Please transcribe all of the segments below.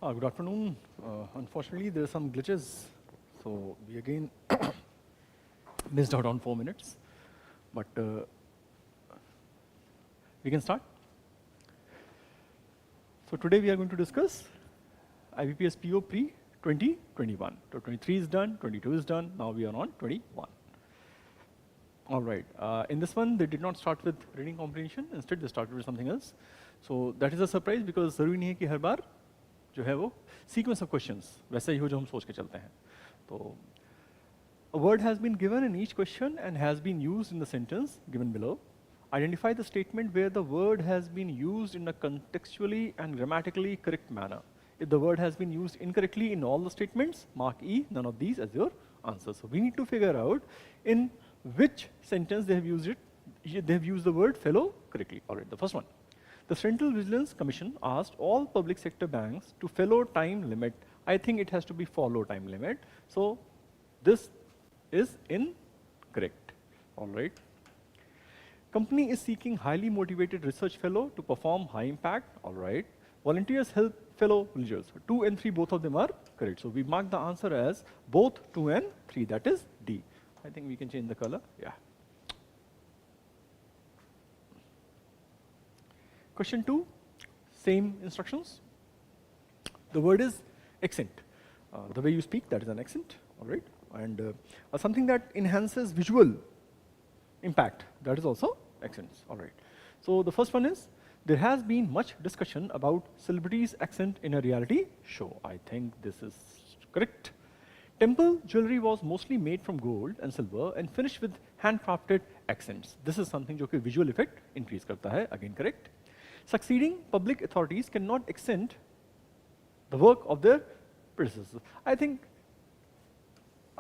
Good afternoon. Unfortunately, there are some glitches, so we again missed out on 4 minutes, but we can start. So today we are going to discuss IBPS PO pre-2021. So 23 is done, 22 is done, now we are on 21. All right, in this one, they did not start with reading comprehension, instead they started with something else. So that is a surprise because ज़रूरी नहीं है कि हर बार जो है वो sequence of questions वैसे ही हो जो हम सोच के चलते हैं. तो a word has been given in each question and has been used in the sentence given below. Identify the statement where the word has been used in a contextually and grammatically correct manner. If the word has been used incorrectly in all the statements, mark E, none of these as your answer. So we need to figure out in which sentence they have used it. They have used the word fellow correctly. All right, the first one. The Central Vigilance Commission asked all public sector banks to follow time limit. I think it has to be follow time limit. So this is incorrect. All right. Company is seeking highly motivated research fellow to perform high impact. All right. Volunteers help fellow villagers. 2 and 3, both of them are correct. So we mark the answer as both 2 and 3. That is D. I think we can change the color. Yeah. Question 2, same instructions. The word is accent. The way you speak, that is an accent, all right? And something that enhances visual impact, that is also accents, all right? So the first one is, there has been much discussion about celebrities' accent in a reality show. I think this is correct. Temple jewelry was mostly made from gold and silver and finished with handcrafted accents. This is something जो कि visual effect increase करता है, again correct. Succeeding public authorities cannot accent the work of their predecessors. I think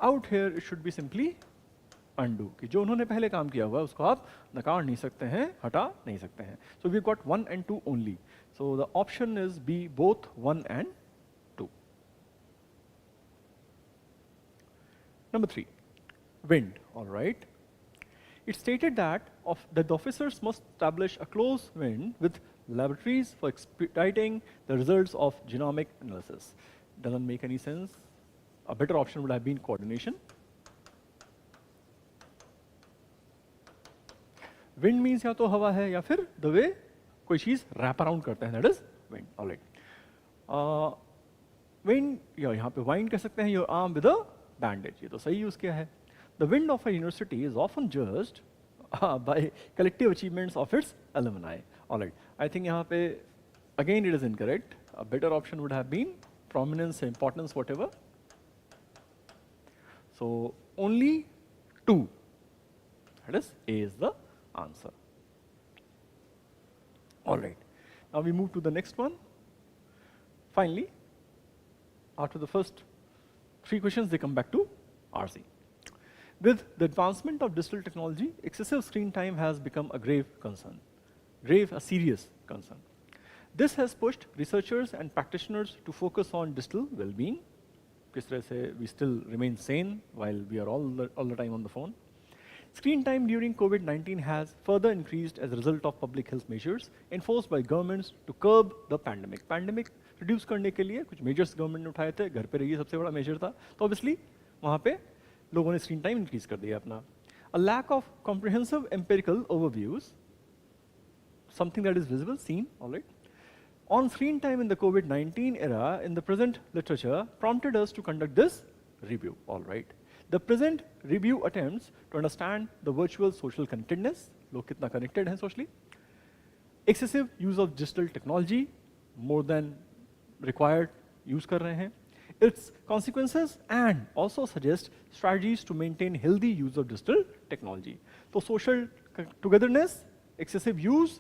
out here it should be simply undo. कि जो उन्होंने पहले काम किया हुआ है उसको आप नकार नहीं सकते हैं, हटा नहीं सकते हैं. So we've got 1 and 2 only. So the option is B, both 1 and 2. Number 3, wind. All right. It stated that the officers must establish a close wind with laboratories for expediting the results of genomic analysis. Doesn't make any sense. A better option would have been coordination. Wind means या तो हवा है या फिर the way कोई चीज wrap around करते हैं, that is wind. All right. Wind, या यहाँ पे wind कह सकते हैं, your arm with a bandage. ये तो सही यूज किया है. The wind of a university is often judged by collective achievements of its alumni. All right. I think यहाँ पे again it is incorrect. A better option would have been prominence, importance, whatever. So only 2. That is A is the answer. All right. Now we move to the next one. Finally, after the first 3 questions, they come back to RC. With the advancement of digital technology, excessive screen time has become a grave concern. Grave, a serious concern. This has pushed researchers and practitioners to focus on digital well-being. किस तरह से we still remain sane while we are all the time on the phone. Screen time during COVID-19 has further increased as a result of public health measures enforced by governments to curb the pandemic. Pandemic reduce करने के लिए कुछ measures government ने उठाए थे, घर पे रहिए सबसे बड़ा measure था, तो obviously वहाँ पे लोगों ने screen time increase कर दिया अपना. A lack of comprehensive empirical overviews, something that is visible, seen, all right, on screen time in the COVID-19 era in the present literature prompted us to conduct this review, all right. The present review attempts to understand the virtual social connectedness, लोग कितना connected हैं socially, excessive use of digital technology, more than required use कर रहे हैं, its consequences, and also suggest strategies to maintain healthy use of digital technology. So social togetherness, excessive use,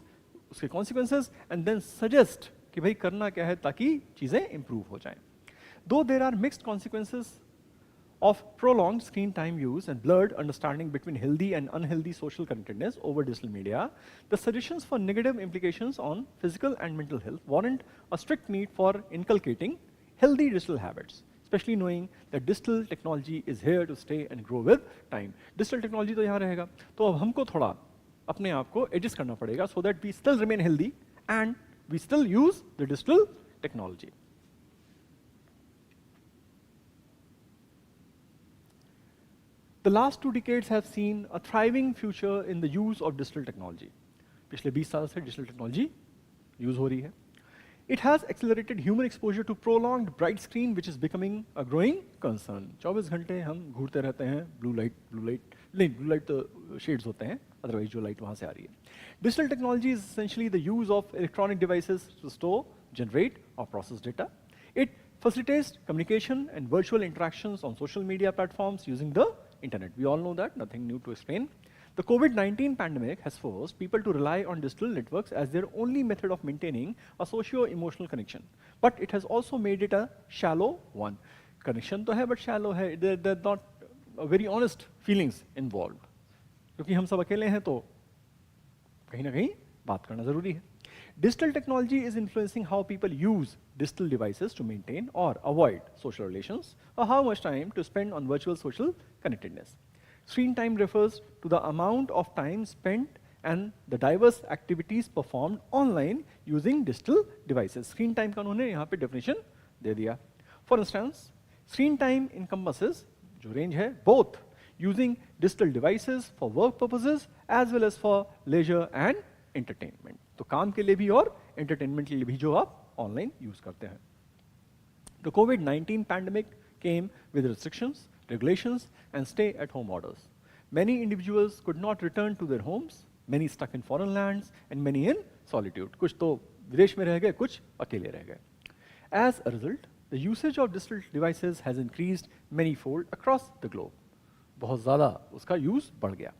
उसके consequences, and then suggest कि भाई करना क्या है ताकि चीजें improve हो जाएं. Though there are mixed consequences of prolonged screen time use and blurred understanding between healthy and unhealthy social connectedness over digital media, the suggestions for negative implications on physical and mental health warrant a strict need for inculcating healthy digital habits, especially knowing that digital technology is here to stay and grow with time. Digital technology तो यहाँ रहेगा, तो अब हमको थोड़ा अपने आप को adjust करना पड़ेगा so that we still remain healthy and we still use the digital technology. The last 2 decades have seen a thriving future in the use of digital technology. पिछले 20 साल से digital technology use हो रही है. It has accelerated human exposure to prolonged bright screen, which is becoming a growing concern. 24 घंटे हम घूरते रहते हैं, blue light तो shades होते हैं, otherwise जो light वहाँ से आ रही है. Digital technology is essentially the use of electronic devices to store, generate, or process data. It facilitates communication and virtual interactions on social media platforms using the internet. We all know that, nothing new to explain. The COVID-19 pandemic has forced people to rely on digital networks as their only method of maintaining a socio-emotional connection. But it has also made it a shallow one. Connection तो है, but shallow है. There are not very honest feelings involved. क्योंकि हम सब अकेले हैं तो कहीं ना कहीं बात करना जरूरी है. Digital technology is influencing how people use digital devices to maintain or avoid social relations, or how much time to spend on virtual social connectedness. Screen time refers to the amount of time spent and the diverse activities performed online using digital devices. Screen time का उन्होंने यहाँ पे definition दे दिया. For instance, screen time encompasses, जो range है, both using digital devices for work purposes as well as for leisure and entertainment. तो काम के लिए भी और entertainment के लिए भी जो आप online use करते हैं. The COVID-19 pandemic came with restrictions, regulations, and stay-at-home orders. Many individuals could not return to their homes, many stuck in foreign lands, and many in solitude. कुछ तो विदेश में रह गए, कुछ अकेले रह गए. As a result, the usage of digital devices has increased manyfold across the globe. बहुत ज़्यादा उसका use बढ़ गया.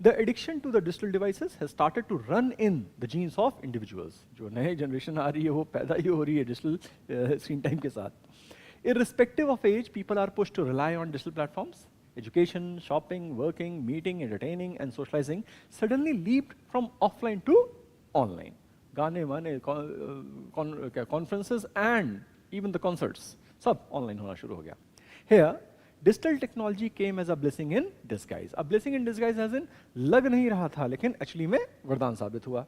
The addiction to the digital devices has started to run in the genes of individuals. जो नए generation आ रही है वो पैदा ही हो रही है digital screen time के साथ. Irrespective of age, people are pushed to rely on digital platforms. Education, shopping, working, meeting, entertaining, and socializing suddenly leaped from offline to online. गाने वाने, conferences, and even the concerts, सब online होना शुरू हो गया. Here, digital technology came as a blessing in disguise. A blessing in disguise as in लग नहीं रहा था, लेकिन actually में वरदान साबित हुआ.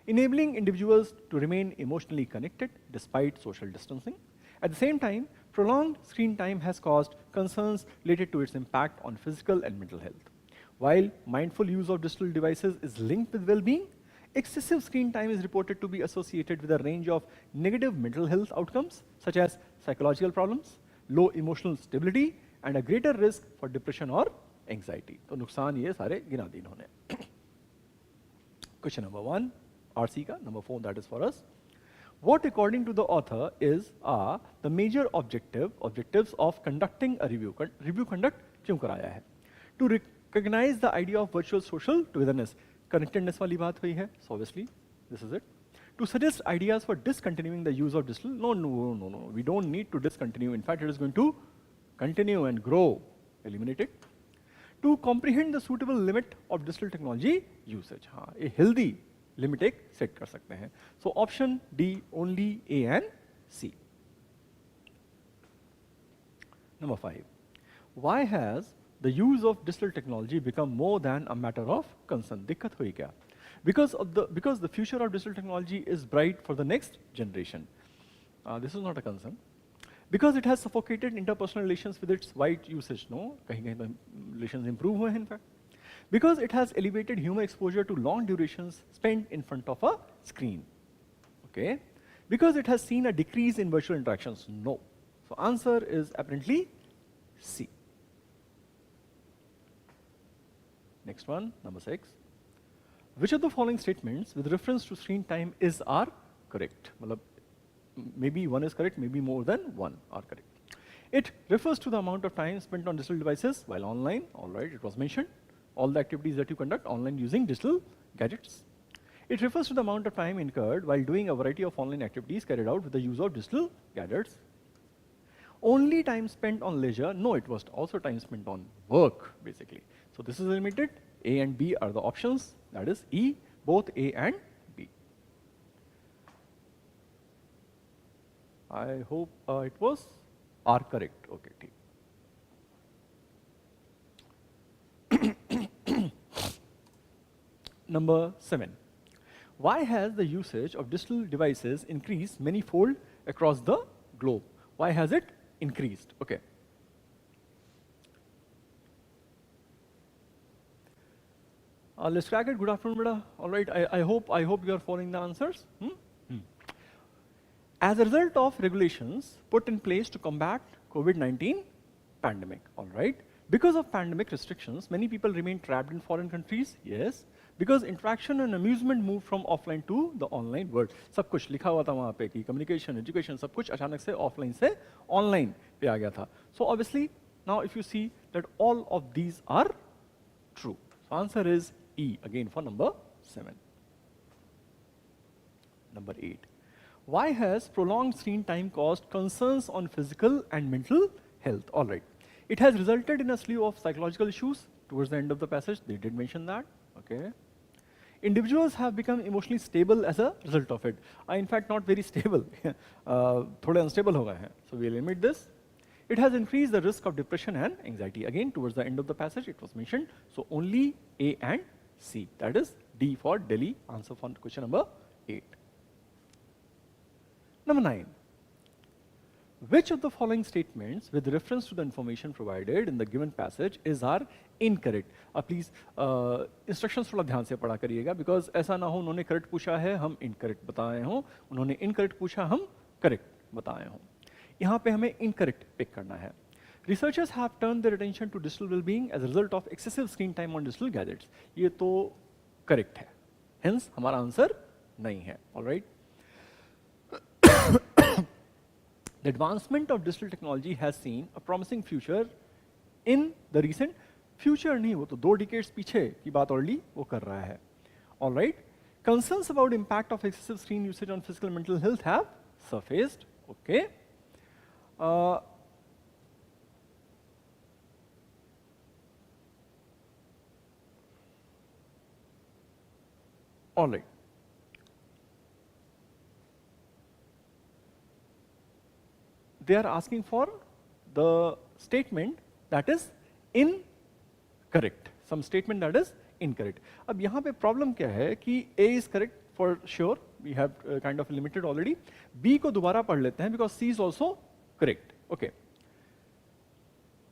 Enabling individuals to remain emotionally connected despite social distancing. At the same time, prolonged screen time has caused concerns related to its impact on physical and mental health. While mindful use of digital devices is linked with well-being, excessive screen time is reported to be associated with a range of negative mental health outcomes, such as psychological problems, low emotional stability, and a greater risk for depression or anxiety. तो नुकसान ये सारे गिना दिए इन्होंने. Question number 1, RC का, number 4 that is for us. What, according to the author, are the major objectives of conducting a review? Review conduct क्यों कराया है? To recognize the idea of virtual social togetherness. Connectedness वाली बात हुई है, so obviously this is it. To suggest ideas for discontinuing the use of digital. No. We don't need to discontinue. In fact, it is going to continue and grow. Eliminate it. To comprehend the suitable limit of digital technology usage. हाँ, a healthy limit एक set कर सकते हैं. So option D, only A and C. Number 5. Why has the use of digital technology become more than a matter of concern? दिक्कत हुई क्या? Because the future of digital technology is bright for the next generation. This is not a concern. Because it has suffocated interpersonal relations with its wide usage. No, कहीं तो relations improve हुए हैं in fact. Because it has elevated human exposure to long durations spent in front of a screen. Okay. Because it has seen a decrease in virtual interactions. No. So answer is apparently C. Next one, number 6. Which of the following statements with reference to screen time are correct? मतलब maybe one is correct, maybe more than one are correct. It refers to the amount of time spent on digital devices while online. All right, it was mentioned. All the activities that you conduct online using digital gadgets. It refers to the amount of time incurred while doing a variety of online activities carried out with the use of digital gadgets. Only time spent on leisure. No, it was also time spent on work, basically. So this is limited. A and B are the options. That is E, both A and B. I hope it was R correct. Okay, ठीक. Number 7. Why has the usage of digital devices increased manyfold across the globe? Why has it increased? Okay. Let's crack it. Good afternoon, beta. All right. I hope you are following the answers. As a result of regulations put in place to combat COVID-19 pandemic, all right? Because of pandemic restrictions, many people remain trapped in foreign countries, yes. Because interaction and amusement moved from offline to the online world. सब कुछ लिखा हुआ था वहाँ पे कि communication, education, सब कुछ अचानक से offline से online पे आ गया था. So obviously, now if you see that all of these are true. So answer is E, again for number 7. Number 8. Why has prolonged screen time caused concerns on physical and mental health? All right. It has resulted in a slew of psychological issues towards the end of the passage. They did mention that. Okay. Individuals have become emotionally stable as a result of it. In fact, not very stable. थोड़े unstable हो गए हैं. So we'll admit this. It has increased the risk of depression and anxiety. Again, towards the end of the passage, it was mentioned. So only A and C. That is D for Delhi. Answer for question number 8. Number 9. Which of the following statements with reference to the information provided in the given passage are incorrect? Please instructions थोड़ा ध्यान से पढ़ा करिएगा because ऐसा ना हो उन्होंने correct पूछा है हम incorrect बताए हों, उन्होंने incorrect पूछा हम correct बताए हों. यहाँ पे हमें incorrect pick करना है. Researchers have turned their attention to digital well-being as a result of excessive screen time on digital gadgets. ये तो correct है. Hence हमारा answer नहीं है. All right. The advancement of digital technology has seen a promising future in the recent future नहीं वो तो 2 decades पीछे की बात already वो कर रहा है. All right. Concerns about impact of excessive screen usage on physical and mental health have surfaced. Okay. All right. They are asking for the statement that is incorrect. Some statement that is incorrect. अब यहाँ पे problem क्या है कि A is correct for sure. We have kind of limited already. B को दोबारा पढ़ लेते हैं because C is also correct. Okay.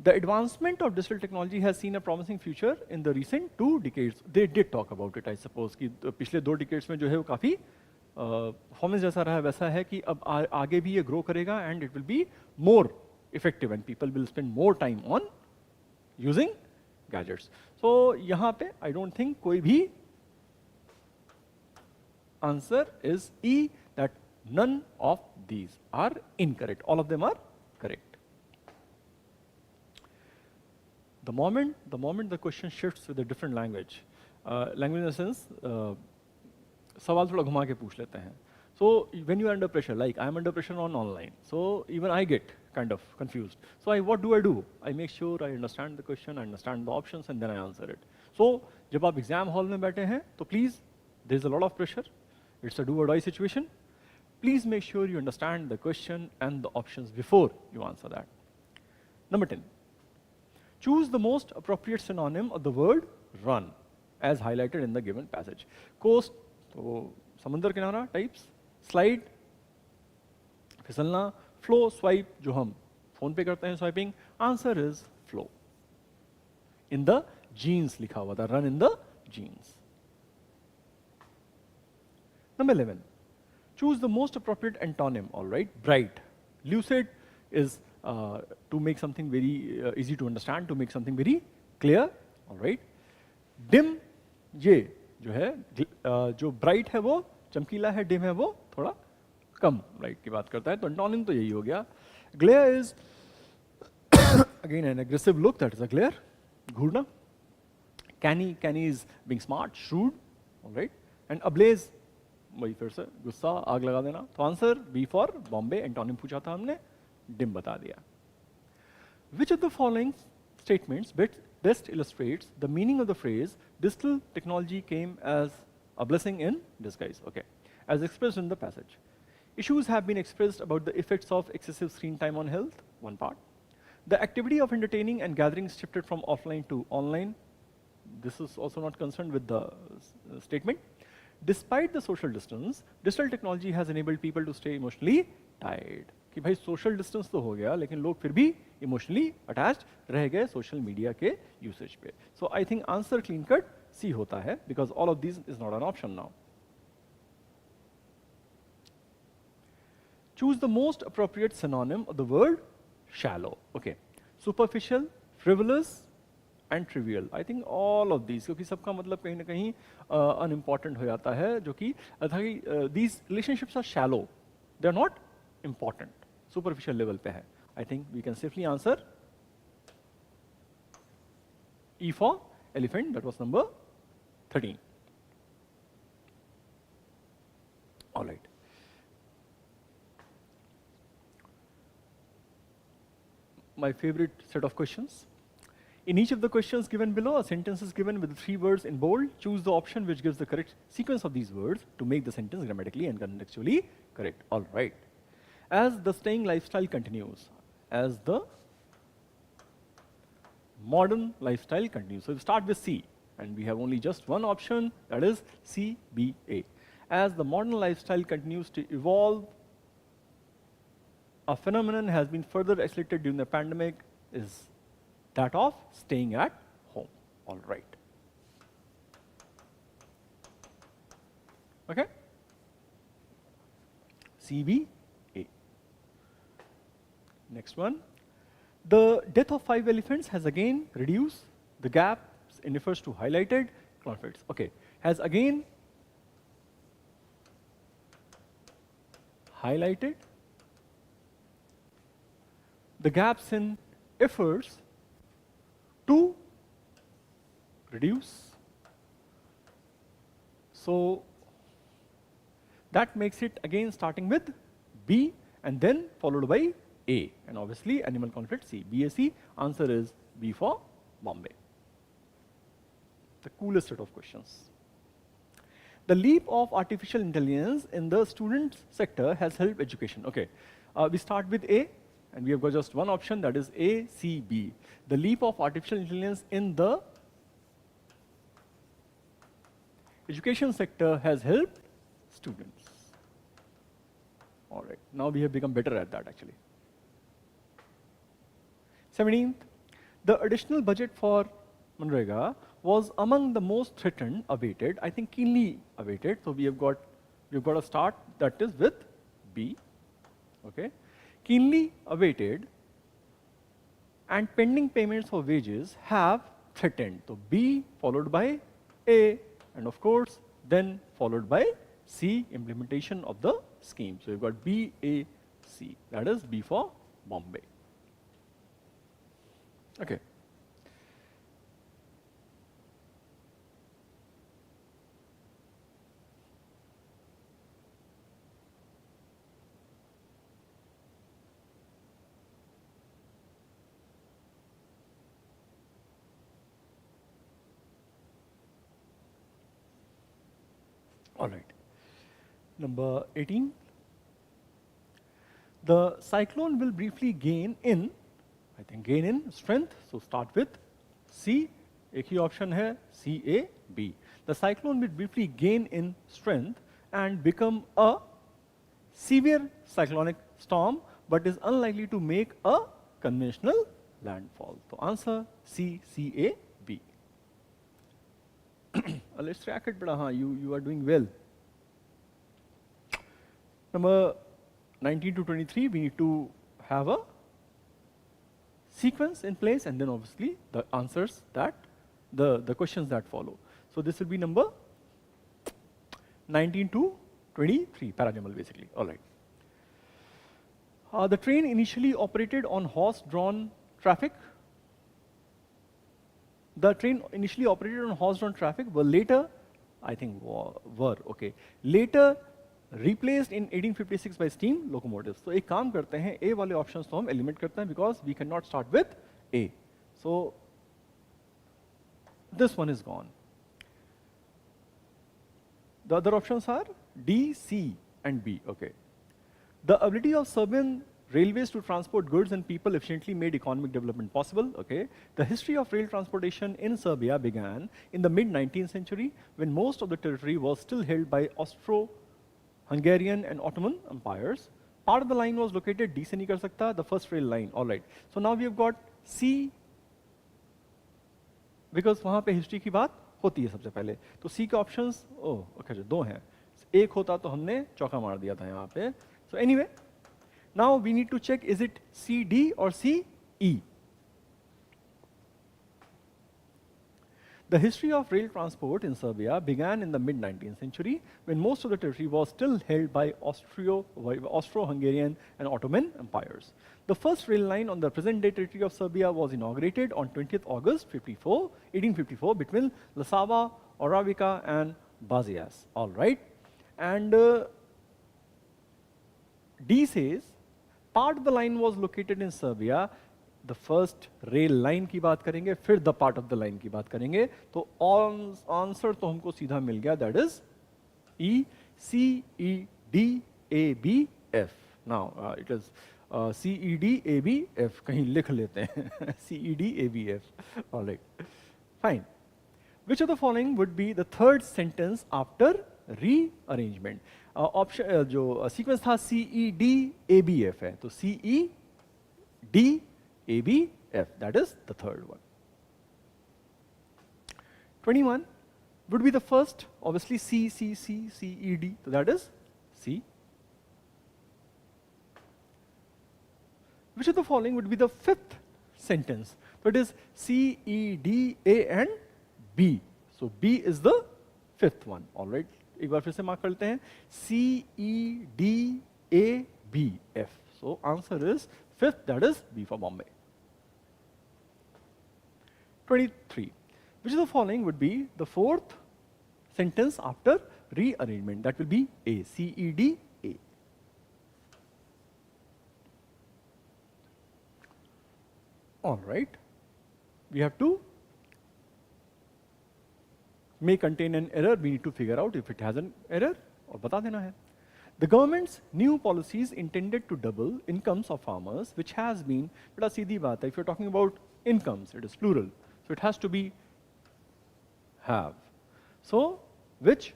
The advancement of digital technology has seen a promising future in the recent 2 decades. They did talk about it, I suppose. कि पिछले 2 decades में जो है वो काफी परफॉर्मेंस जैसा रहा है वैसा है कि अब आगे भी ये ग्रो करेगा and it will be more effective and people will spend more time on using gadgets. So यहाँ पे आई डोंट थिंक कोई भी answer is E that none of these are incorrect. All of them are correct. The moment the question shifts with a different language, language in the sense, सवाल थोड़ा घुमा के पूछ लेते हैं. So when you are under pressure, like I am under pressure on online, so even I get kind of confused. So what do? I make sure I understand the question, I understand the options, and then I answer it. So जब आप exam hall में बैठे हैं, तो please, there is a lot of pressure. It's a do or die situation. Please make sure you understand the question and the options before you answer that. Number 10. Choose the most appropriate synonym of the word run, as highlighted in the given passage. Coast, तो समुद्र किनारा types, slide फिसलना, flow swipe जो हम phone पे करते हैं swiping. Answer is flow. In the genes लिखा हुआ था, run in the genes. Number 11. Choose the most appropriate antonym. All right, bright. Lucid is to make something very easy to understand, to make something very clear. All right. Dim, ये जो है जो bright है वो चमकीला है, dim है वो थोड़ा कम लाइट की बात करता है. तो एंटोनिम तो यही हो गया. Glare is again an aggressive look, that is a glare, घूरना. Canny is being smart, shrewd. Alright. And ablaze वही फिर से गुस्सा, आग लगा देना. तो answer B for Bombay. Antonym पूछा था हमने, डिम बता दिया. Which of the following statements best illustrates the meaning of the phrase digital technology came as a blessing in disguise? Okay, as expressed in the passage. Issues have been expressed about the effects of excessive screen time on health, one part. The activity of entertaining and gathering shifted from offline to online. This is also not concerned with the statement. Despite the social distance, digital technology has enabled people to stay emotionally tied. कि भाई social distance तो हो गया लेकिन लोग फिर भी emotionally attached रह गए सोशल मीडिया के यूसेज पे. So I think answer clean cut C होता है, because all of these is not an option now. Choose the most appropriate synonym of the word shallow. Okay, superficial, frivolous, and trivial. I think all of these, क्योंकि सबका मतलब कहीं ना कहीं unimportant हो जाता है, जो कि these relationships are shallow, they are not important, superficial level पे है. I think we can safely answer E for elephant. That was number 13. All right. My favorite set of questions. In each of the questions given below, a sentence is given with the 3 words in bold. Choose the option which gives the correct sequence of these words to make the sentence grammatically and contextually correct. All right. As the staying lifestyle continues, as the modern lifestyle continues. So we start with C, and we have only just one option, that is CBA. As the modern lifestyle continues to evolve, a phenomenon has been further accelerated during the pandemic, is that of staying at home. All right. Okay? CBA. Next one. The death of 5 elephants has again reduced the gaps in refers to highlighted conflicts. Okay. Has again highlighted the gaps in efforts to reduce. So that makes it again starting with B and then followed by A, and obviously animal conflict C. BAC, answer is B for Bombay. The coolest set of questions. The leap of artificial intelligence in the student sector has helped education. Okay, we start with A, and we have got just one option, that is A, C, B. The leap of artificial intelligence in the education sector has helped students. All right, now we have become better at that actually. 17th, the additional budget for Manrega was among the most threatened, awaited, I think keenly awaited. So we've got a start that is with B. Okay, keenly awaited and pending payments for wages have threatened. So B followed by A, and of course then followed by C, implementation of the scheme. So we've got B, A, C. That is B for Bombay. Okay. All right. Number 18. The cyclone will briefly gain in, I think gain in strength. So start with C. एक ही option है C, A, B. The cyclone will briefly gain in strength and become a severe cyclonic storm, but is unlikely to make a conventional landfall. So answer C, C, A, B. Let's track it, but you are doing well. Number 19 to 23, we need to have a sequence in place, and then obviously the answers that, the questions that follow. So this will be number 19 to 23, parajamal basically. All right. The train initially operated on horse-drawn traffic. The train initially operated on horse-drawn traffic were later, I think okay, later replaced in 1856 by steam locomotives. So एक काम करते हैं, A वाले options तो हम eliminate करते हैं because we cannot start with A. So this one is gone. The other options are D, C, and B. Okay. The ability of Serbian railways to transport goods and people efficiently made economic development possible. Okay. The history of rail transportation in Serbia began in the mid-19th century when most of the territory was still held by Austro-Hungarian and Ottoman empires. Part of the line was located, D se nahi kar sakta, the first rail line. All right. So now we have got C, because वहाँ पे history की बात होती है सबसे पहले। तो सी के ऑप्शंस ओके दो हैं, एक होता तो हमने चौका मार दिया था यहाँ पे। So anyway, now we need to check is it C D और C E. The history of rail transport in Serbia began in the mid-19th century when most of the territory was still held by Austro-Hungarian and Ottoman empires. The first rail line on the present-day territory of Serbia was inaugurated on 20th August 1854 between Lasava, Oravica and Bazias. All right. And D says, part of the line was located in Serbia. The first rail line की बात करेंगे, फिर the part of the line की बात करेंगे, तो answer तो हमको सीधा मिल गया, that is E C E D A B F. Now it is C E D A B F, कहीं लिख लेते हैं C E D A B F. Alright, fine. Which of the following would be the third sentence after rearrangement? Option जो sequence था C E D A B F है, तो C E D ABF, that is the third one. 21 would be the first, obviously CED, so that is C. Which of the following would be the fifth sentence? So it is C, E, D, A and B. So B is the fifth one, all right. एक बार फिर से mark करते हैं, C, E, D, A, B, F. So answer is fifth, that is B for Bombay. 23. Which of the following would be the fourth sentence after rearrangement? That will be A, C, E, D, A. All right. We have to may contain an error. We need to figure out if it has an error और बता देना है. The government's new policies intended to double incomes of farmers, which has been, बड़ा सीधी बात है, if you're talking about incomes, it is plural. So it has to be have. So which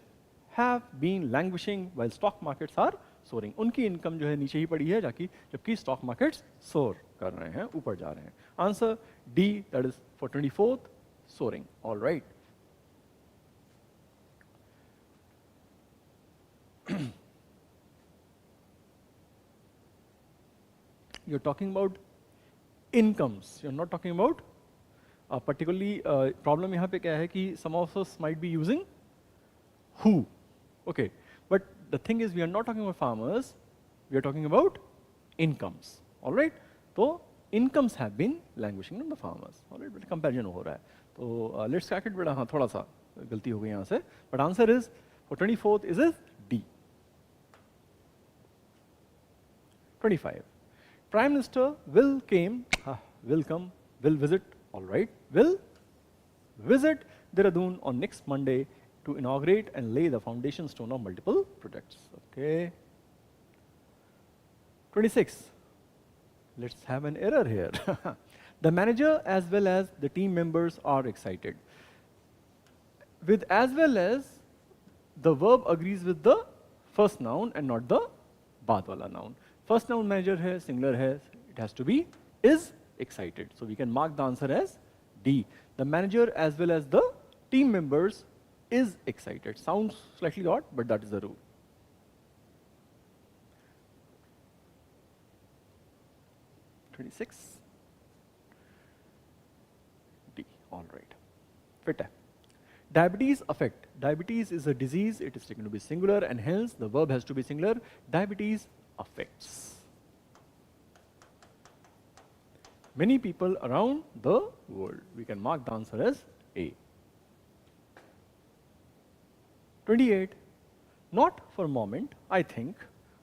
have been languishing while stock markets are soaring. उनकी income जो है नीचे ही पड़ी है जाकि जबकि स्टॉक मार्केट्स सोर कर रहे हैं, ऊपर जा रहे हैं. Answer D, that is for 24th, soaring. All right. You're talking about incomes. You're not talking about particularly problem यहाँ पे क्या है कि some of us might be using who. Okay, but the thing is we are not talking about farmers. We are talking about incomes. All right. तो incomes have been languishing on the farmers. All right, but comparison हो रहा है. तो let's crack it. बेटा हाँ थोड़ा सा गलती हो गई यहाँ से. But answer is for 24th is D. 25. Prime Minister will come, will visit, all right, will visit Dehradun on next Monday to inaugurate and lay the foundation stone of multiple projects. Okay. 26. Let's have an error here. The manager as well as the team members are excited. With as well as, the verb agrees with the first noun and not the baad wala noun. First noun manager है, singular है, it has to be is excited. So we can mark the answer as D. The manager as well as the team members is excited. Sounds slightly odd, but that is the rule. D, all right. Fit hai. Diabetes affect. Diabetes is a disease, it is taken to be singular and hence the verb has to be singular. Diabetes affects many people around the world. We can mark the answer as A. 28. Not for a moment, I think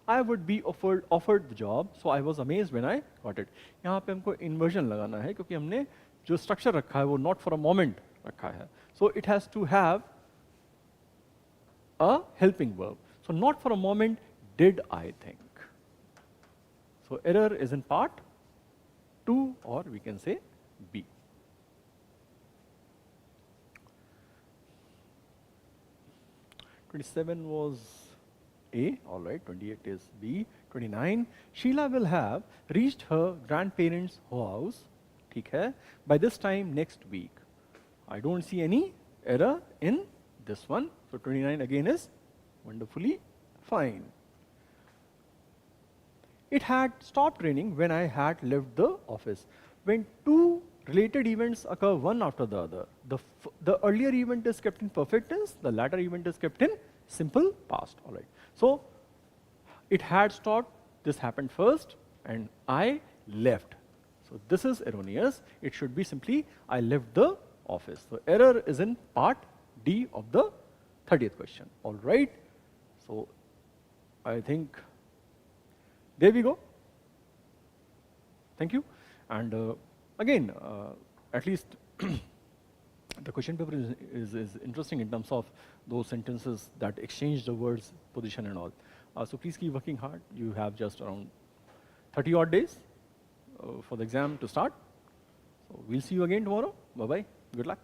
I would be offered the job, so I was amazed when I got it. यहाँ पे हमको inversion लगाना है क्योंकि हमने जो structure रखा है वो not for a moment रखा है. So it has to have a helping verb. So not for a moment did I think. So error is in part 2 or we can say B. 27 was A, all right, 28 is B. 29, Sheila will have reached her grandparents' house, ठीक है, by this time next week. I don't see any error in this one. So 29 again is wonderfully fine. It had stopped raining when I had left the office. When two related events occur one after the other, the earlier event is kept in perfect tense, the latter event is kept in simple past. All right. So it had stopped, this happened first, and I left. So this is erroneous. It should be simply I left the office. So error is in part D of the 30th question. All right. So I think there we go. Thank you. And again, at least the question paper is interesting in terms of those sentences that exchange the words, position and all. So please keep working hard. You have just around 30 odd days for the exam to start. So we'll see you again tomorrow. Bye-bye. Good luck.